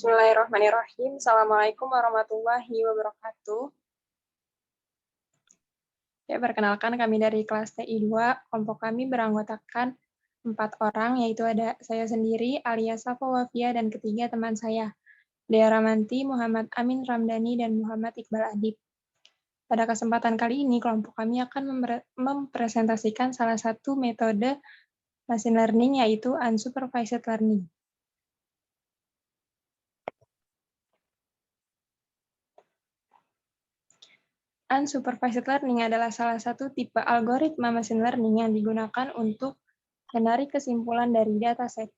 Bismillahirrahmanirrahim. Assalamualaikum warahmatullahi wabarakatuh. Ya, perkenalkan kami dari kelas TI2. Kelompok kami beranggotakan 4 orang, yaitu ada saya sendiri, Alia Safa Wafia, dan ketiga teman saya, Dea Ramanti, Muhammad Amin Ramdhani, dan Muhammad Iqbal Adib. Pada kesempatan kali ini, kelompok kami akan mempresentasikan salah satu metode machine learning, yaitu unsupervised learning. Unsupervised learning adalah salah satu tipe algoritma machine learning yang digunakan untuk menarik kesimpulan dari dataset.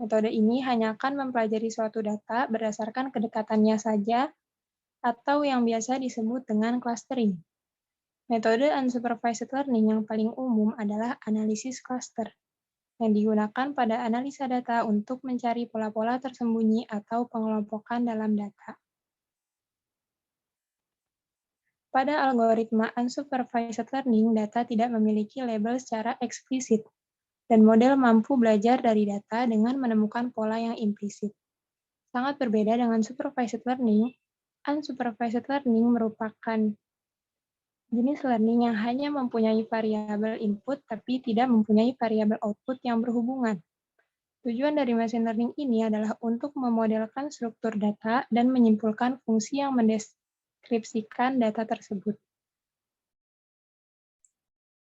Metode ini hanya akan mempelajari suatu data berdasarkan kedekatannya saja, atau yang biasa disebut dengan clustering. Metode unsupervised learning yang paling umum adalah analisis cluster, yang digunakan pada analisa data untuk mencari pola-pola tersembunyi atau pengelompokan dalam data. Pada algoritma unsupervised learning, data tidak memiliki label secara eksplisit, dan model mampu belajar dari data dengan menemukan pola yang implisit. Sangat berbeda dengan supervised learning, unsupervised learning merupakan jenis learning yang hanya mempunyai variabel input tapi tidak mempunyai variabel output yang berhubungan. Tujuan dari machine learning ini adalah untuk memodelkan struktur data dan menyimpulkan fungsi yang mendeskripsikan data tersebut.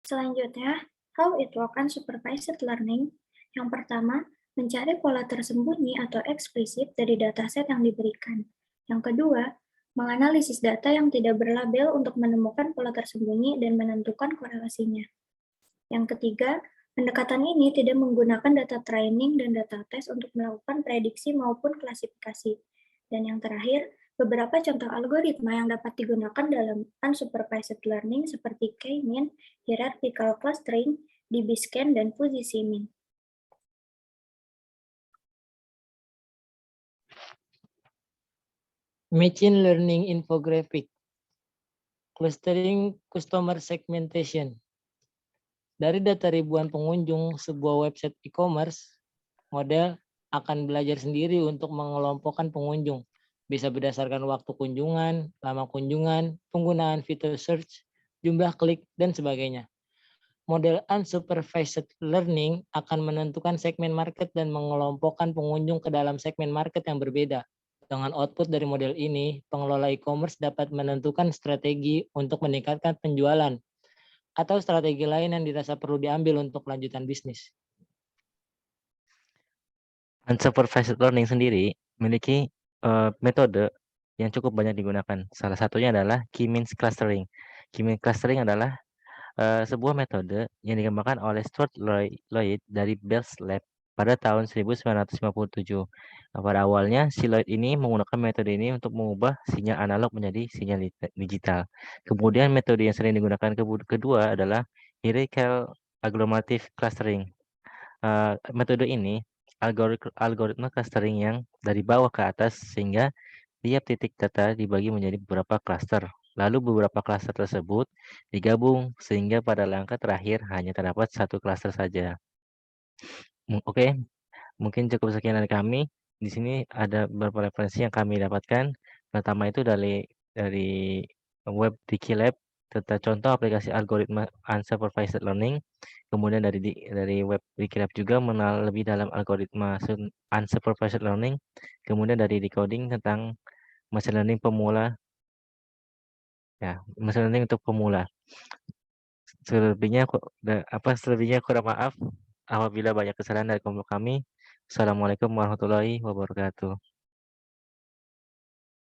Selanjutnya, how it works unsupervised learning. Yang pertama, mencari pola tersembunyi atau eksplisit dari dataset yang diberikan. Yang kedua, menganalisis data yang tidak berlabel untuk menemukan pola tersembunyi dan menentukan korelasinya. Yang ketiga, pendekatan ini tidak menggunakan data training dan data test untuk melakukan prediksi maupun klasifikasi. Dan yang terakhir, beberapa contoh algoritma yang dapat digunakan dalam unsupervised learning seperti K-mean, hierarchical clustering, DB-scan, dan fuzzy seaming. Machine learning infographic, clustering customer segmentation. Dari data ribuan pengunjung sebuah website e-commerce, model akan belajar sendiri untuk mengelompokkan pengunjung. Bisa berdasarkan waktu kunjungan, lama kunjungan, penggunaan fitur search, jumlah klik, dan sebagainya. Model unsupervised learning akan menentukan segmen market dan mengelompokkan pengunjung ke dalam segmen market yang berbeda. Dengan output dari model ini, pengelola e-commerce dapat menentukan strategi untuk meningkatkan penjualan atau strategi lain yang dirasa perlu diambil untuk kelanjutan bisnis. Unsupervised learning sendiri memiliki metode yang cukup banyak digunakan. Salah satunya adalah K-means clustering. K-means clustering adalah sebuah metode yang dikembangkan oleh Stuart Lloyd dari Bell's Lab pada tahun 1957. Pada awalnya, si Lloyd ini menggunakan metode ini untuk mengubah sinyal analog menjadi sinyal digital. Kemudian metode yang sering digunakan kedua adalah hierarchical agglomerative clustering. Metode ini algoritma clustering yang dari bawah ke atas sehingga tiap titik data dibagi menjadi beberapa klaster. Lalu beberapa klaster tersebut digabung sehingga pada langkah terakhir hanya terdapat satu klaster saja. Oke, mungkin cukup sekian dari kami. Di sini ada beberapa referensi yang kami dapatkan. Pertama itu dari web Wikilab tentang contoh aplikasi algoritma unsupervised learning. Kemudian dari web Wikilab juga mengenal lebih dalam algoritma unsupervised learning. Kemudian dari Decoding tentang machine learning pemula. Ya, machine learning untuk pemula. Selebihnya kurang maaf apabila banyak kesalahan dari kelompok kami. Assalamualaikum warahmatullahi wabarakatuh.